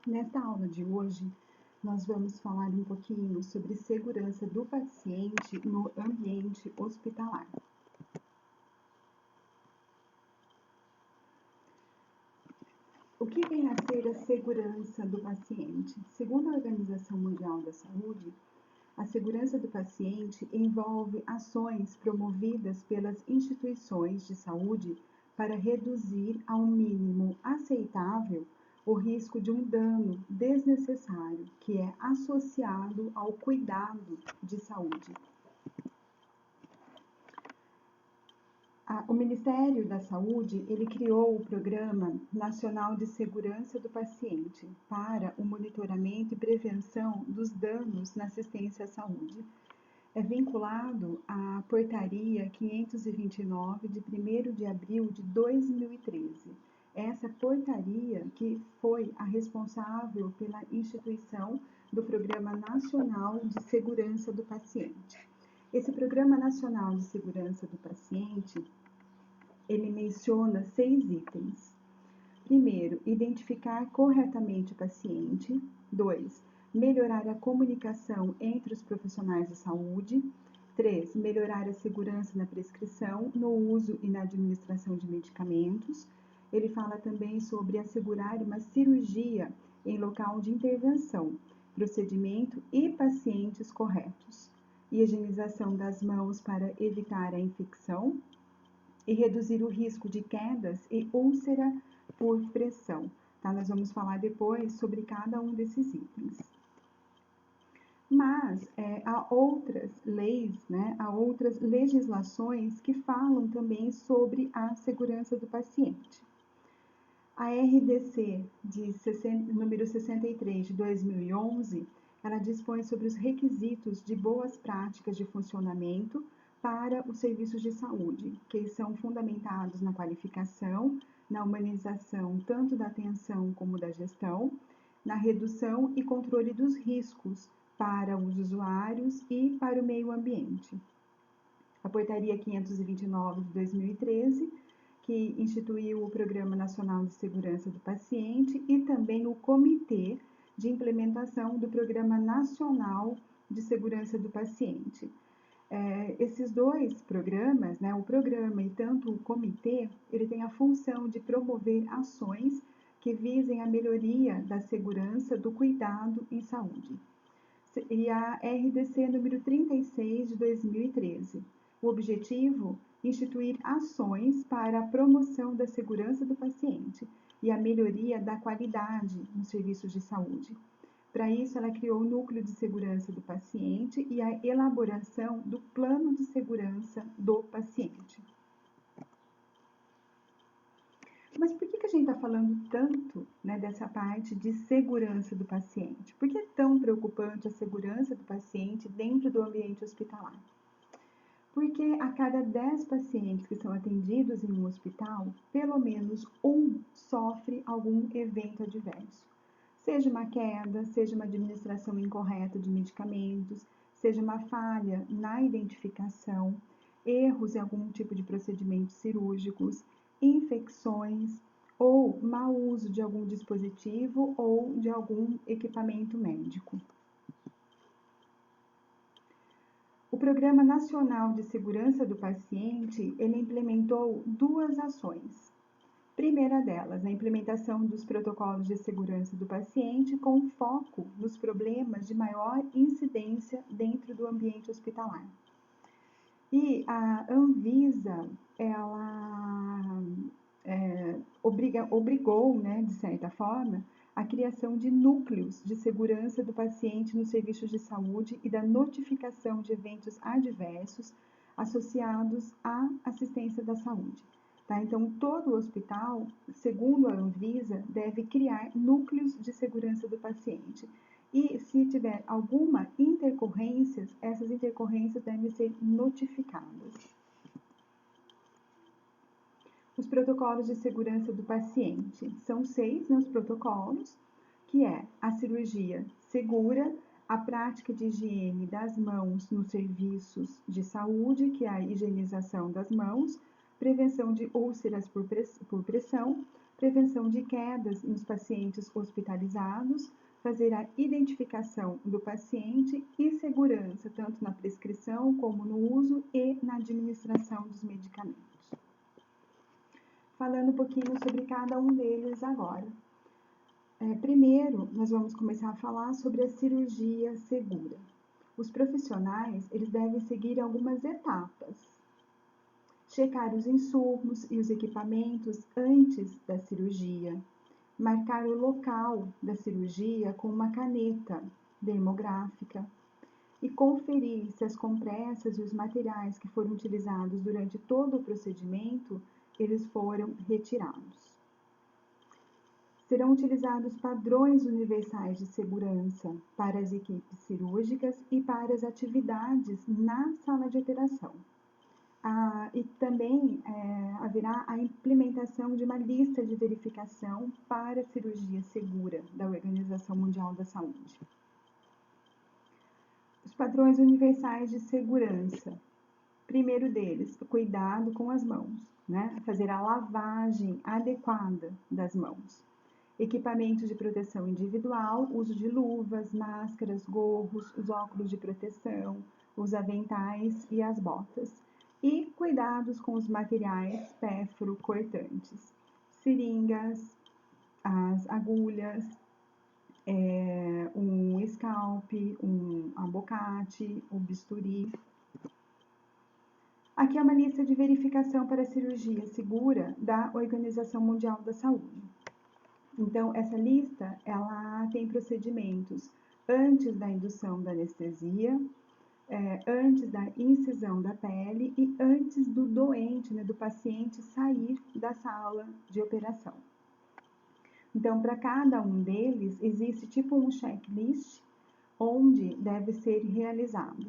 Nesta aula de hoje, nós vamos falar um pouquinho sobre segurança do paciente no ambiente hospitalar. O que vem a ser a segurança do paciente? Segundo a Organização Mundial da Saúde, a segurança do paciente envolve ações promovidas pelas instituições de saúde para reduzir ao mínimo aceitável o risco de um dano desnecessário que é associado ao cuidado de saúde. O Ministério da Saúde, ele criou o Programa Nacional de Segurança do Paciente para o monitoramento e prevenção dos danos na assistência à saúde. É vinculado à Portaria 529, de 1º de abril de 2013. Essa portaria que foi a responsável pela instituição do Programa Nacional de Segurança do Paciente. Esse Programa Nacional de Segurança do Paciente, ele menciona 6 itens. Primeiro, identificar corretamente o paciente. 2, melhorar a comunicação entre os profissionais de saúde. 3, melhorar a segurança na prescrição, no uso e na administração de medicamentos. Ele fala também sobre assegurar uma cirurgia em local de intervenção, procedimento e pacientes corretos. Higienização das mãos para evitar a infecção e reduzir o risco de quedas e úlcera por pressão. Tá? Nós vamos falar depois sobre cada um desses itens. Mas há outras leis, né? Há outras legislações que falam também sobre a segurança do paciente. A RDC número 63 de 2011, ela dispõe sobre os requisitos de boas práticas de funcionamento para os serviços de saúde, que são fundamentados na qualificação, na humanização tanto da atenção como da gestão, na redução e controle dos riscos para os usuários e para o meio ambiente. A Portaria 529 de 2013, que instituiu o Programa Nacional de Segurança do Paciente e também o Comitê de Implementação do Programa Nacional de Segurança do Paciente. Esses dois programas, né, o programa e tanto o comitê, ele tem a função de promover ações que visem a melhoria da segurança do cuidado em saúde. E a RDC número 36 de 2013. O objetivo, instituir ações para a promoção da segurança do paciente e a melhoria da qualidade nos serviços de saúde. Para isso, ela criou o Núcleo de Segurança do Paciente e a elaboração do Plano de Segurança do Paciente. Mas por que a gente está falando tanto, né, dessa parte de segurança do paciente? Por que é tão preocupante a segurança do paciente dentro do ambiente hospitalar? Porque a cada 10 pacientes que são atendidos em um hospital, pelo menos um sofre algum evento adverso. Seja uma queda, seja uma administração incorreta de medicamentos, seja uma falha na identificação, erros em algum tipo de procedimentos cirúrgicos, infecções ou mau uso de algum dispositivo ou de algum equipamento médico. O Programa Nacional de Segurança do Paciente, ele implementou 2 ações. Primeira delas, a implementação dos protocolos de segurança do paciente com foco nos problemas de maior incidência dentro do ambiente hospitalar. E a Anvisa, ela obrigou, né, de certa forma, a criação de núcleos de segurança do paciente nos serviços de saúde e da notificação de eventos adversos associados à assistência da saúde. Tá? Então, todo hospital, segundo a Anvisa, deve criar núcleos de segurança do paciente. E se tiver alguma intercorrência, essas intercorrências devem ser notificadas. Os protocolos de segurança do paciente. São 6, né, os protocolos, que é a cirurgia segura, a prática de higiene das mãos nos serviços de saúde, que é a higienização das mãos, prevenção de úlceras por pressão, prevenção de quedas nos pacientes hospitalizados, fazer a identificação do paciente e segurança, tanto na prescrição como no uso e na administração dos medicamentos. Falando um pouquinho sobre cada um deles agora. Primeiro, nós vamos começar a falar sobre a cirurgia segura. Os profissionais, eles devem seguir algumas etapas. Checar os insumos e os equipamentos antes da cirurgia. Marcar o local da cirurgia com uma caneta dermográfica. E conferir se as compressas e os materiais que foram utilizados durante todo o procedimento, eles foram retirados. Serão utilizados padrões universais de segurança para as equipes cirúrgicas e para as atividades na sala de operação. E também haverá a implementação de uma lista de verificação para a cirurgia segura da Organização Mundial da Saúde. Os padrões universais de segurança. Primeiro deles, o cuidado com as mãos, né? Fazer a lavagem adequada das mãos. Equipamentos de proteção individual, uso de luvas, máscaras, gorros, os óculos de proteção, os aventais e as botas. E cuidados com os materiais pérfuro-cortantes, seringas, as agulhas, um scalp, um abocate, um bisturi. Aqui é uma lista de verificação para cirurgia segura da Organização Mundial da Saúde. Então, essa lista, ela tem procedimentos antes da indução da anestesia, antes da incisão da pele e antes do doente, né, do paciente sair da sala de operação. Então, para cada um deles, existe tipo um checklist onde deve ser realizado.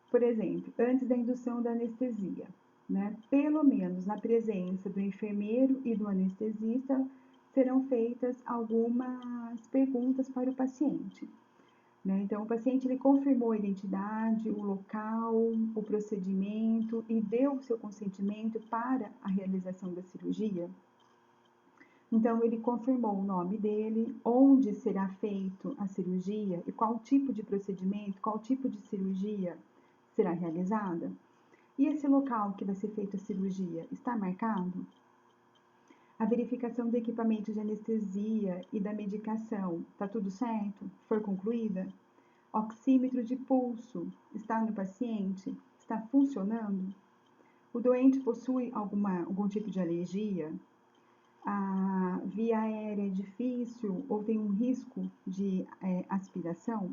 Por exemplo, antes da indução da anestesia, né, pelo menos na presença do enfermeiro e do anestesista, serão feitas algumas perguntas para o paciente. Né? Então, o paciente ele confirmou a identidade, o local, o procedimento e deu o seu consentimento para a realização da cirurgia. Então, ele confirmou o nome dele, onde será feita a cirurgia e qual tipo de procedimento, qual tipo de cirurgia será realizada. E esse local que vai ser feita a cirurgia está marcado? A verificação do equipamento de anestesia e da medicação, está tudo certo? Foi concluída? Oxímetro de pulso, está no paciente? Está funcionando? O doente possui algum tipo de alergia? A via aérea é difícil ou tem um risco de aspiração?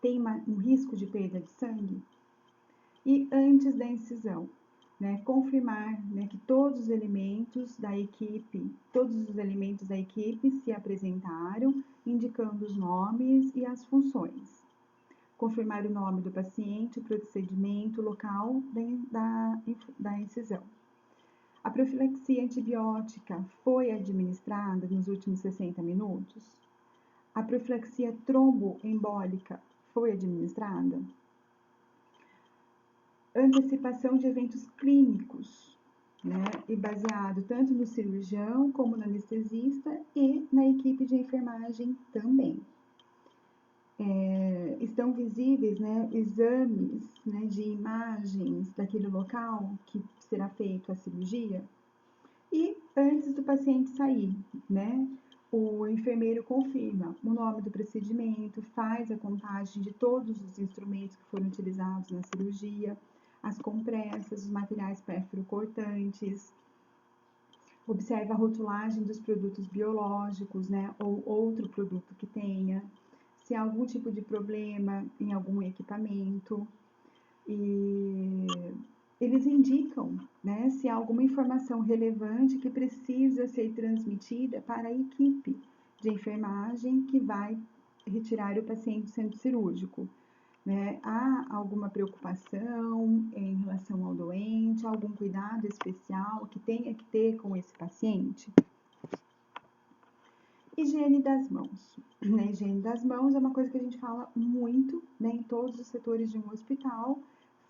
Tem um risco de perda de sangue? E antes da incisão, né, confirmar, né, que todos os elementos da equipe se apresentaram, indicando os nomes e as funções. Confirmar o nome do paciente, o procedimento, o local da incisão. A profilaxia antibiótica foi administrada nos últimos 60 minutos? A profilaxia tromboembólica foi administrada? Antecipação de eventos clínicos, né, e baseado tanto no cirurgião como no anestesista e na equipe de enfermagem também. Estão visíveis, né, exames, né, de imagens daquele local que será feita a cirurgia. E antes do paciente sair, né, o enfermeiro confirma o nome do procedimento, faz a contagem de todos os instrumentos que foram utilizados na cirurgia, as compressas, os materiais pérfuro-cortantes, observa a rotulagem dos produtos biológicos, né, ou outro produto que tenha, se há algum tipo de problema em algum equipamento, e eles indicam, né, se há alguma informação relevante que precisa ser transmitida para a equipe de enfermagem que vai retirar o paciente do centro cirúrgico. Né? Há alguma preocupação em relação ao doente, algum cuidado especial que tenha que ter com esse paciente? Higiene das mãos. A higiene das mãos é uma coisa que a gente fala muito, né, em todos os setores de um hospital,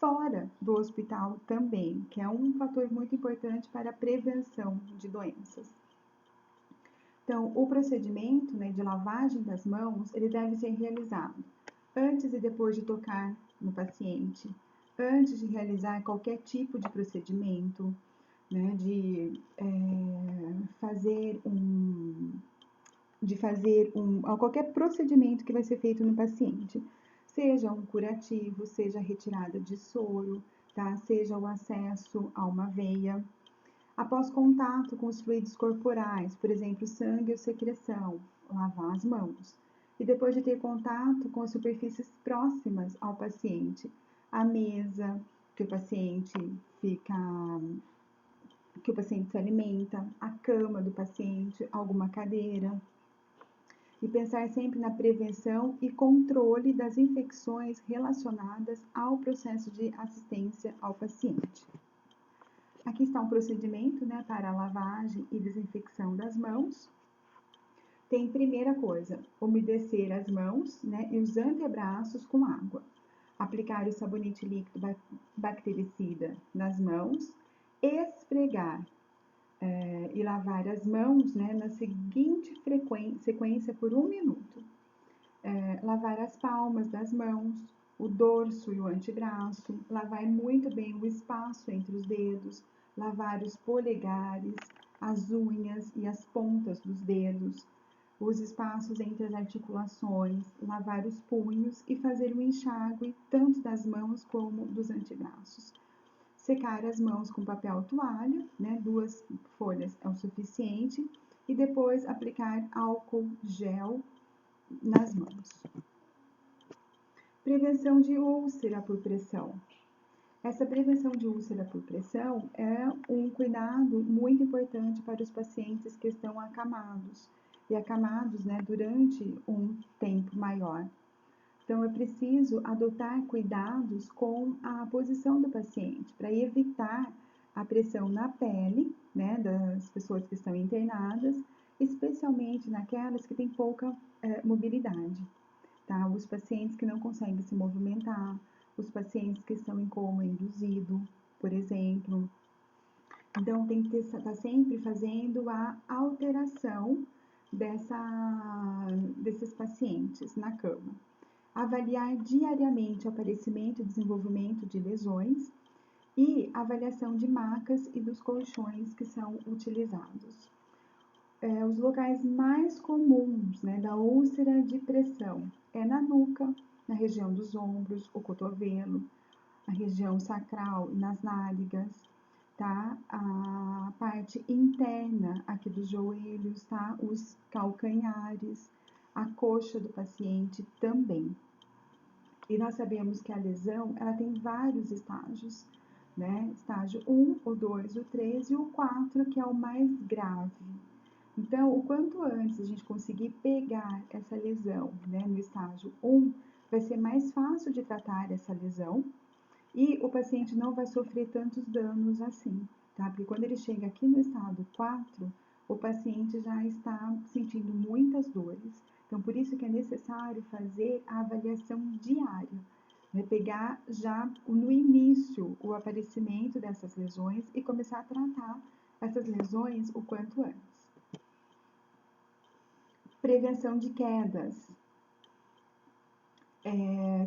fora do hospital também, que é um fator muito importante para a prevenção de doenças. Então, o procedimento, né, de lavagem das mãos, ele deve ser realizado antes e depois de tocar no paciente, antes de realizar qualquer tipo de procedimento, né, qualquer procedimento que vai ser feito no paciente, seja um curativo, seja a retirada de soro, tá? Seja o acesso a uma veia. Após contato com os fluidos corporais, por exemplo, sangue ou secreção, lavar as mãos. E depois de ter contato com as superfícies próximas ao paciente, a mesa que o paciente se alimenta, a cama do paciente, alguma cadeira. E pensar sempre na prevenção e controle das infecções relacionadas ao processo de assistência ao paciente. Aqui está um procedimento, né, para a lavagem e desinfecção das mãos. Tem primeira coisa, umedecer as mãos, né, e os antebraços com água. Aplicar o sabonete líquido bactericida nas mãos, esfregar e lavar as mãos, né, na seguinte sequência por 1 minuto. Lavar as palmas das mãos, o dorso e o antebraço, lavar muito bem o espaço entre os dedos, lavar os polegares, as unhas e as pontas dos dedos, os espaços entre as articulações, lavar os punhos e fazer o enxágue tanto das mãos como dos antebraços. Secar as mãos com papel toalha, né, 2 folhas é o suficiente, e depois aplicar álcool gel nas mãos. Prevenção de úlcera por pressão. Essa prevenção de úlcera por pressão é um cuidado muito importante para os pacientes que estão acamados, e acamados, né, durante um tempo maior. Então, é preciso adotar cuidados com a posição do paciente, para evitar a pressão na pele, né, das pessoas que estão internadas, especialmente naquelas que têm pouca mobilidade, tá? Os pacientes que não conseguem se movimentar, os pacientes que estão em coma induzido, por exemplo. Então, tem que estar sempre fazendo a alteração desses pacientes na cama. Avaliar diariamente o aparecimento e desenvolvimento de lesões e avaliação de macas e dos colchões que são utilizados. Os locais mais comuns, né, da úlcera de pressão é na nuca, na região dos ombros, o cotovelo, a região sacral e nas nádegas, tá? A parte interna aqui dos joelhos, tá? Os calcanhares, a coxa do paciente também. E nós sabemos que a lesão, ela tem vários estágios, né? Estágio 1, o 2, o 3 e o 4, que é o mais grave. Então, o quanto antes a gente conseguir pegar essa lesão, né, no estágio 1, vai ser mais fácil de tratar essa lesão e o paciente não vai sofrer tantos danos assim, tá? Porque quando ele chega aqui no estado 4, o paciente já está sentindo muitas dores. Então, por isso que é necessário fazer a avaliação diária, né? Pegar já no início o aparecimento dessas lesões e começar a tratar essas lesões o quanto antes. Prevenção de quedas.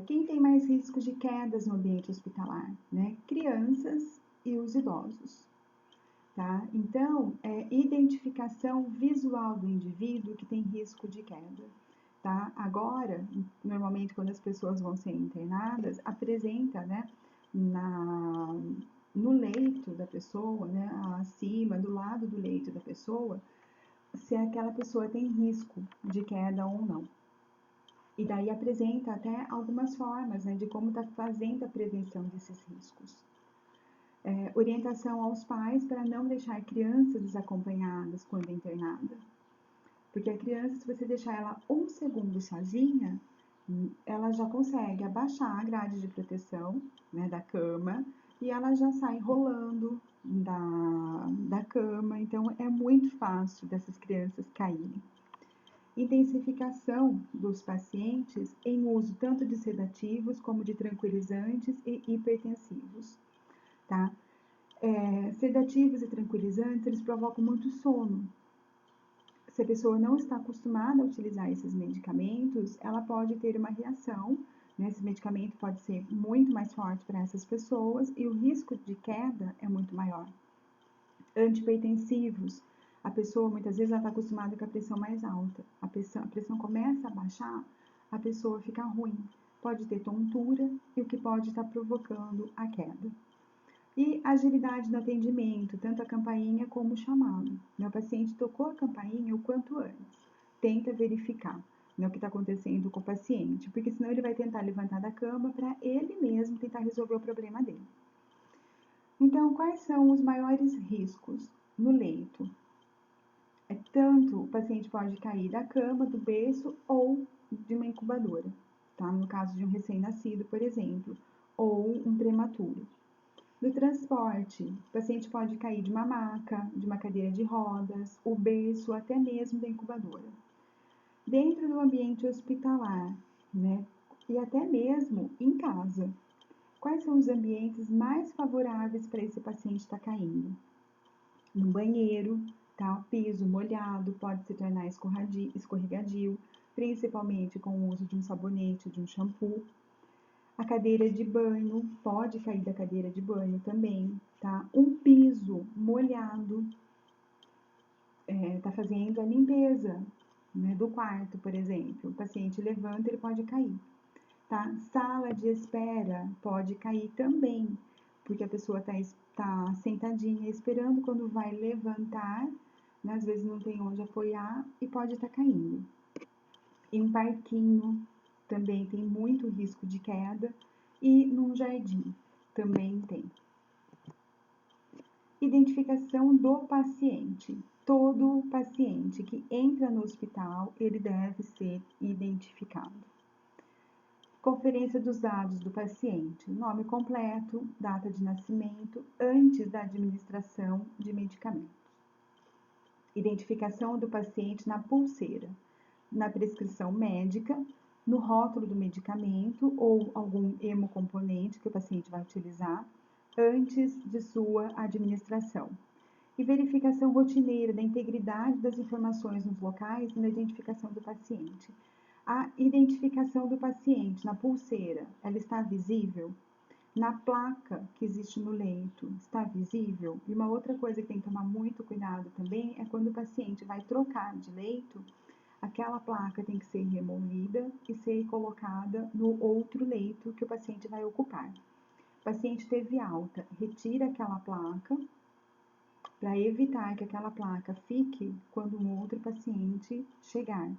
Quem tem mais risco de quedas no ambiente hospitalar, né? Crianças e os idosos, tá? Então, identificação visual do indivíduo que tem risco de queda, tá? Agora, normalmente, quando as pessoas vão ser internadas, apresenta, né, no leito da pessoa, né, acima, do lado do leito da pessoa, se aquela pessoa tem risco de queda ou não. E daí apresenta até algumas formas, né, de como está fazendo a prevenção desses riscos. Orientação aos pais para não deixar crianças desacompanhadas quando internada. Porque a criança, se você deixar ela 1 segundo sozinha, ela já consegue abaixar a grade de proteção, né, da cama, e ela já sai rolando da cama. Então, é muito fácil dessas crianças caírem. Intensificação dos pacientes em uso tanto de sedativos como de tranquilizantes e hipertensivos, tá? Sedativos e tranquilizantes, eles provocam muito sono. Se a pessoa não está acostumada a utilizar esses medicamentos, ela pode ter uma reação, né? Esse medicamento pode ser muito mais forte para essas pessoas e o risco de queda é muito maior. Antihipertensivos, a pessoa muitas vezes está acostumada com a pressão mais alta. A pressão começa a baixar, a pessoa fica ruim. Pode ter tontura e o que pode estar provocando a queda. E agilidade no atendimento, tanto a campainha como o chamado. O paciente tocou a campainha o quanto antes. Tenta verificar, né, o que está acontecendo com o paciente, porque senão ele vai tentar levantar da cama para ele mesmo tentar resolver o problema dele. Então, quais são os maiores riscos no leito? Tanto o paciente pode cair da cama, do berço ou de uma incubadora, tá? No caso de um recém-nascido, por exemplo, ou um prematuro. No transporte, o paciente pode cair de uma maca, de uma cadeira de rodas, o berço, até mesmo da incubadora. Dentro do ambiente hospitalar, né? E até mesmo em casa. Quais são os ambientes mais favoráveis para esse paciente estar caindo? No banheiro, tá? O piso molhado pode se tornar escorregadio, principalmente com o uso de um sabonete, de um shampoo. A cadeira de banho, pode cair da cadeira de banho também, tá? Um piso molhado, tá fazendo a limpeza, né, do quarto, por exemplo. O paciente levanta, ele pode cair, tá? Sala de espera pode cair também, porque a pessoa tá sentadinha esperando, quando vai levantar, né, às vezes não tem onde apoiar e pode estar caindo. Em parquinho também tem muito risco de queda e num jardim também tem. Identificação do paciente. Todo paciente que entra no hospital, ele deve ser identificado. Conferência dos dados do paciente, nome completo, data de nascimento, antes da administração de medicamentos. Identificação do paciente na pulseira, na prescrição médica, no rótulo do medicamento ou algum hemocomponente que o paciente vai utilizar antes de sua administração. E verificação rotineira da integridade das informações nos locais e na identificação do paciente. A identificação do paciente na pulseira, ela está visível? Na placa que existe no leito, está visível? E uma outra coisa que tem que tomar muito cuidado também é quando o paciente vai trocar de leito, aquela placa tem que ser removida e ser colocada no outro leito que o paciente vai ocupar. O paciente teve alta, retira aquela placa para evitar que aquela placa fique quando um outro paciente chegar.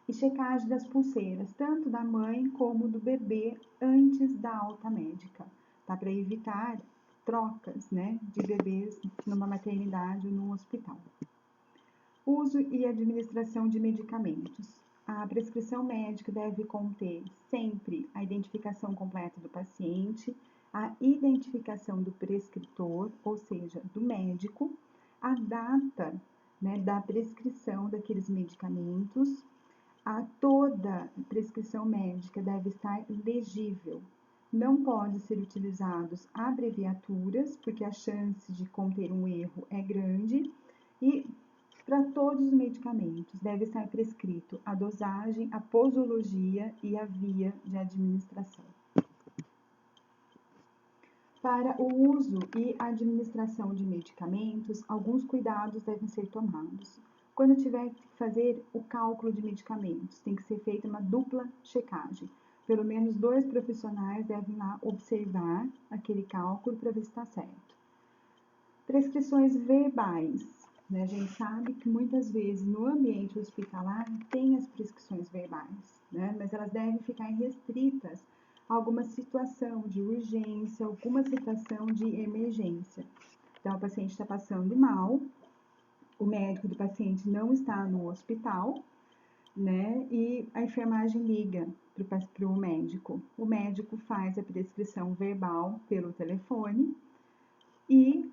E checagem das pulseiras, tanto da mãe como do bebê antes da alta médica, tá? Para evitar trocas, né, de bebês numa maternidade ou num hospital. Uso e administração de medicamentos. A prescrição médica deve conter sempre a identificação completa do paciente, a identificação do prescritor, ou seja, do médico, a data, né, da prescrição daqueles medicamentos. Toda prescrição médica deve estar legível. Não pode ser utilizados abreviaturas, porque a chance de conter um erro é grande. E para todos os medicamentos deve estar prescrito a dosagem, a posologia e a via de administração. Para o uso e administração de medicamentos, alguns cuidados devem ser tomados. Quando tiver que fazer o cálculo de medicamentos, tem que ser feita uma dupla checagem. Pelo menos 2 profissionais devem lá observar aquele cálculo para ver se está certo. Prescrições verbais, né? A gente sabe que muitas vezes no ambiente hospitalar tem as prescrições verbais, né? Mas elas devem ficar restritas a alguma situação de urgência, alguma situação de emergência. Então, o paciente está passando mal, o médico do paciente não está no hospital, né? E a enfermagem liga para o médico. O médico faz a prescrição verbal pelo telefone e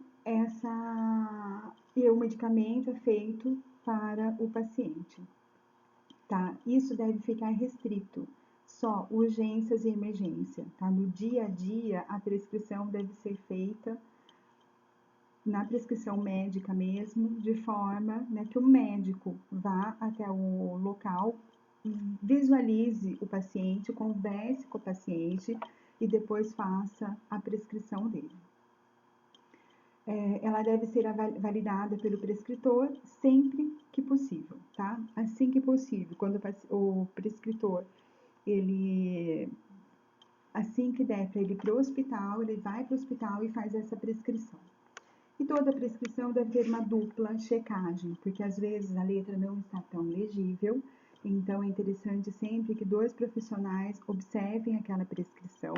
o medicamento é feito para o paciente. tá? Isso deve ficar restrito, só urgências e emergência, tá? No dia a dia, a prescrição deve ser feita na prescrição médica mesmo, de forma, né, que o médico vá até o local, visualize o paciente, converse com o paciente e depois faça a prescrição dele. Ela deve ser validada pelo prescritor sempre que possível, tá? Assim que possível, quando o prescritor, assim que der para ele ir para o hospital, ele vai para o hospital e faz essa prescrição. E toda prescrição deve ter uma dupla checagem, porque às vezes a letra não está tão legível, então é interessante sempre que 2 profissionais observem aquela prescrição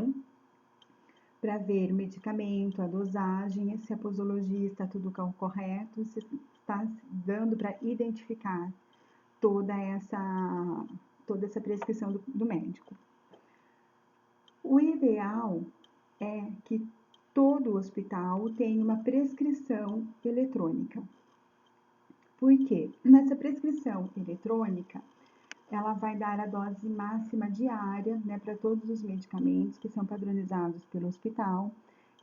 para ver o medicamento, a dosagem, se a posologia está tudo correto, se está dando para identificar toda essa prescrição do médico. O ideal é que todo hospital tenha uma prescrição eletrônica. Por quê? Nessa prescrição eletrônica, ela vai dar a dose máxima diária, né, para todos os medicamentos que são padronizados pelo hospital.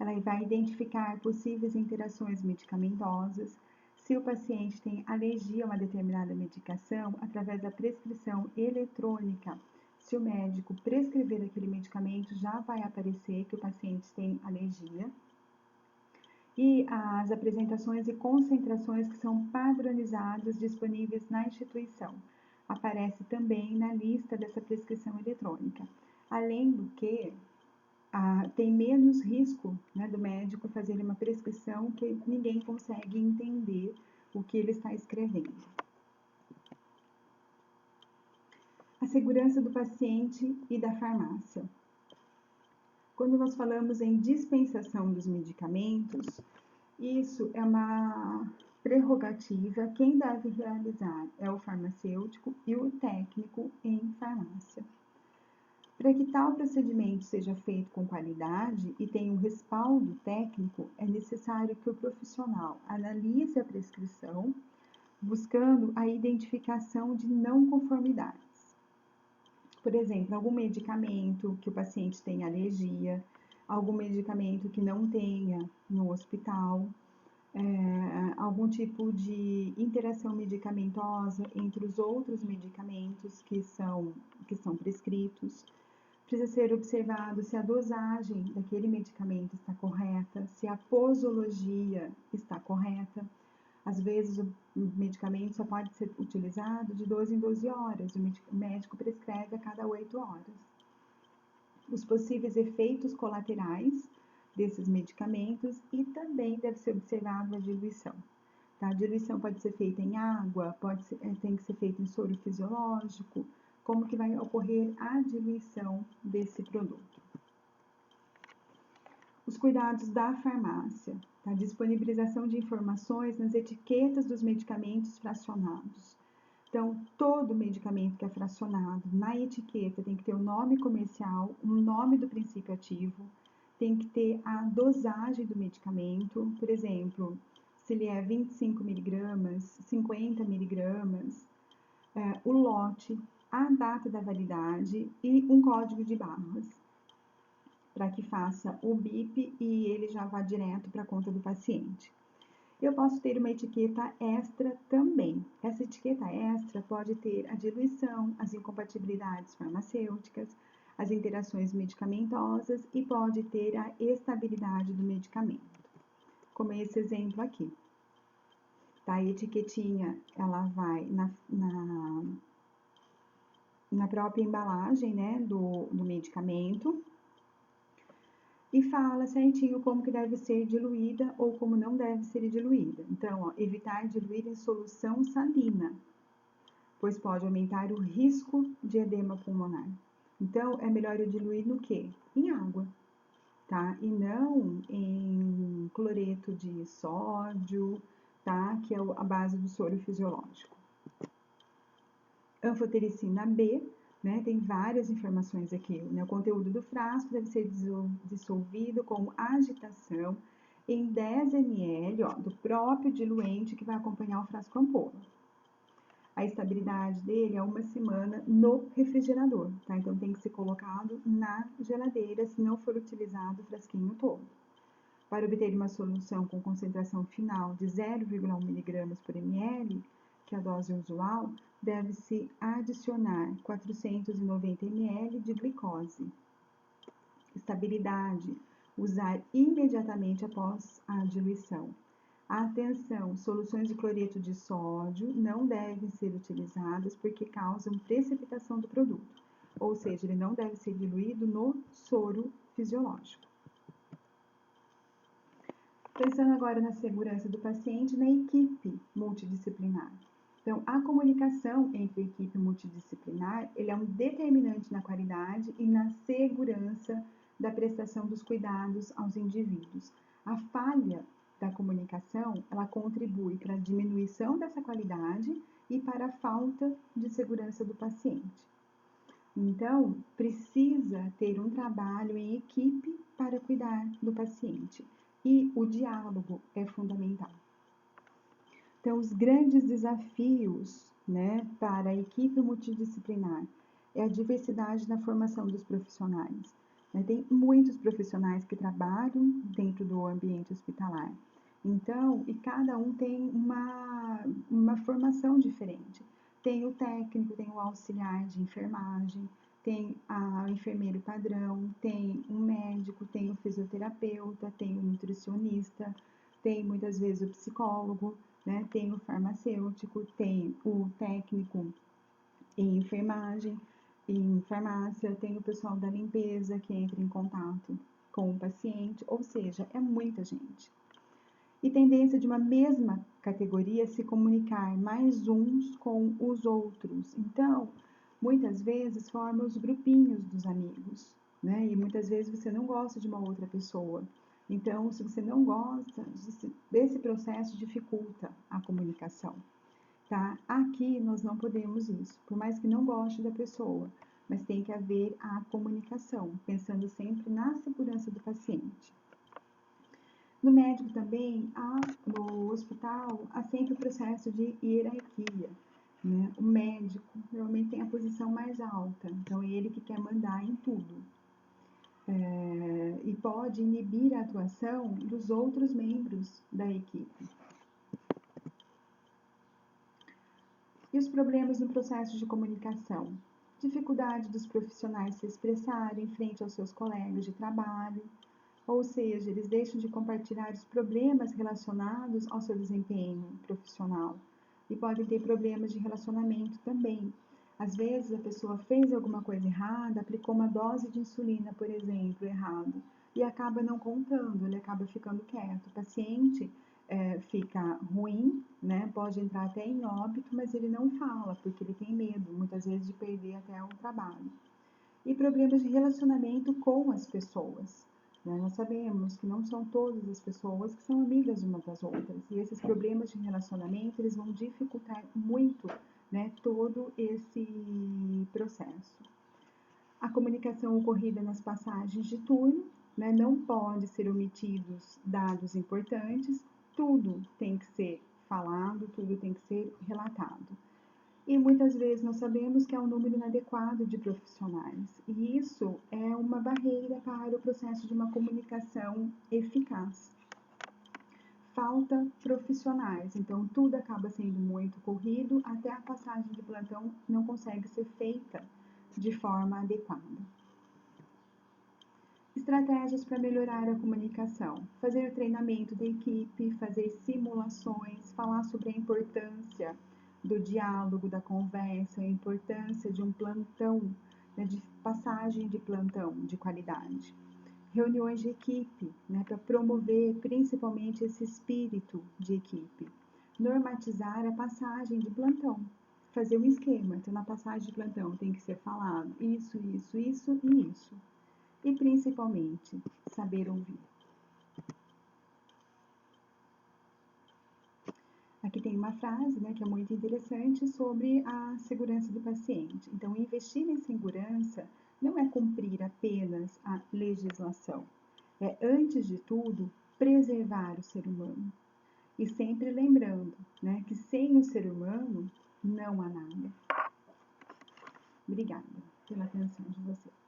Ela vai identificar possíveis interações medicamentosas. Se o paciente tem alergia a uma determinada medicação, através da prescrição eletrônica, se o médico prescrever aquele medicamento, já vai aparecer que o paciente tem alergia. E as apresentações e concentrações que são padronizadas disponíveis na instituição. Aparece também na lista dessa prescrição eletrônica. Além do que, tem menos risco, né, do médico fazer uma prescrição que ninguém consegue entender o que ele está escrevendo. A segurança do paciente e da farmácia. Quando nós falamos em dispensação dos medicamentos, isso é uma prerrogativa, quem deve realizar é o farmacêutico e o técnico em farmácia. Para que tal procedimento seja feito com qualidade e tenha um respaldo técnico, é necessário que o profissional analise a prescrição, buscando a identificação de não conformidades. Por exemplo, algum medicamento que o paciente tenha alergia, algum medicamento que não tenha no hospital, algum tipo de interação medicamentosa entre os outros medicamentos que são prescritos. Precisa ser observado se a dosagem daquele medicamento está correta, se a posologia está correta. Às vezes o medicamento só pode ser utilizado de 12 em 12 horas, o médico prescreve a cada 8 horas. Os possíveis efeitos colaterais desses medicamentos e também deve ser observado a diluição. Tá? A diluição pode ser feita em água, tem que ser feita em soro fisiológico, como que vai ocorrer a diluição desse produto. Os cuidados da farmácia, tá? Disponibilização de informações nas etiquetas dos medicamentos fracionados. Então, todo medicamento que é fracionado, na etiqueta tem que ter o nome comercial, o nome do princípio ativo, tem que ter a dosagem do medicamento, por exemplo, se ele é 25 miligramas, 50 miligramas, o lote, a data da validade e um código de barras, para que faça o BIP e ele já vá direto para a conta do paciente. Eu posso ter uma etiqueta extra também. Essa etiqueta extra pode ter a diluição, as incompatibilidades farmacêuticas, as interações medicamentosas e pode ter a estabilidade do medicamento, como esse exemplo aqui. Tá? A etiquetinha, ela vai na própria embalagem, né, do medicamento, e fala certinho como que deve ser diluída ou como não deve ser diluída. Então, ó, evitar diluir em solução salina, pois pode aumentar o risco de edema pulmonar. Então, é melhor eu diluir no quê? Em água, tá? E não em cloreto de sódio, tá? Que é a base do soro fisiológico. Anfotericina B, né, tem várias informações aqui, né? O conteúdo do frasco deve ser dissolvido com agitação em 10 ml, ó, do próprio diluente que vai acompanhar o frasco ampola. A estabilidade dele é 1 semana no refrigerador, tá? Então tem que ser colocado na geladeira se não for utilizado o frasquinho todo. Para obter uma solução com concentração final de 0,1 mg por ml, que é a dose usual, deve-se adicionar 490 ml de glicose. Estabilidade: usar imediatamente após a diluição. Atenção, soluções de cloreto de sódio não devem ser utilizadas porque causam precipitação do produto, ou seja, ele não deve ser diluído no soro fisiológico. Pensando agora na segurança do paciente na equipe multidisciplinar. Então, a comunicação entre a equipe multidisciplinar, ele é um determinante na qualidade e na segurança da prestação dos cuidados aos indivíduos. A falha da comunicação, ela contribui para a diminuição dessa qualidade e para a falta de segurança do paciente. Então, precisa ter um trabalho em equipe para cuidar do paciente. E o diálogo é fundamental. Então, os grandes desafios, né, para a equipe multidisciplinar é a diversidade na formação dos profissionais. Tem muitos profissionais que trabalham dentro do ambiente hospitalar. Então, e cada um tem uma formação diferente. Tem o técnico, tem o auxiliar de enfermagem, tem o enfermeiro padrão, tem um médico, tem o fisioterapeuta, tem o nutricionista, tem muitas vezes o psicólogo, né? Tem o farmacêutico, tem o técnico em enfermagem, em farmácia, tem o pessoal da limpeza que entra em contato com o paciente, ou seja, é muita gente. E tendência de uma mesma categoria se comunicar mais uns com os outros. Então, muitas vezes forma os grupinhos dos amigos, né? E muitas vezes você não gosta de uma outra pessoa. Então, se você não gosta, desse processo dificulta a comunicação, tá? Aqui nós não podemos isso, por mais que não goste da pessoa, mas tem que haver a comunicação, pensando sempre na segurança do paciente. No médico também, no hospital, há sempre o processo de hierarquia, né? O médico normalmente tem a posição mais alta, então é ele que quer mandar em tudo. E pode inibir a atuação dos outros membros da equipe. E os problemas no processo de comunicação? Dificuldade dos profissionais se expressarem frente aos seus colegas de trabalho, ou seja, eles deixam de compartilhar os problemas relacionados ao seu desempenho profissional e podem ter problemas de relacionamento também. Às vezes a pessoa fez alguma coisa errada, aplicou uma dose de insulina, por exemplo, errado, e acaba não contando, ele acaba ficando quieto. O paciente fica ruim, né? Pode entrar até em óbito, mas ele não fala, porque ele tem medo, muitas vezes, de perder até o trabalho. E problemas de relacionamento com as pessoas. Nós sabemos que não são todas as pessoas que são amigas umas das outras. E esses problemas de relacionamento, eles vão dificultar muito, né, todo esse processo. A comunicação ocorrida nas passagens de turno, né, não pode ser omitidos dados importantes, tudo tem que ser falado, tudo tem que ser relatado. E muitas vezes nós sabemos que há um número inadequado de profissionais, e isso é uma barreira para o processo de uma comunicação eficaz. Falta profissionais, então tudo acaba sendo muito corrido, até a passagem de plantão não consegue ser feita de forma adequada. Estratégias para melhorar a comunicação: fazer o treinamento da equipe, fazer simulações, falar sobre a importância do diálogo, da conversa, a importância de um plantão, né, de passagem de plantão de qualidade. Reuniões de equipe, né, para promover principalmente esse espírito de equipe. Normatizar a passagem de plantão. Fazer um esquema, então na passagem de plantão tem que ser falado isso, isso, isso e isso. E principalmente, saber ouvir. Aqui tem uma frase, né, que é muito interessante sobre a segurança do paciente. Então, investir em segurança não é cumprir apenas a legislação. É, antes de tudo, preservar o ser humano. E sempre lembrando, né, que sem o ser humano não há nada. Obrigada pela atenção de vocês.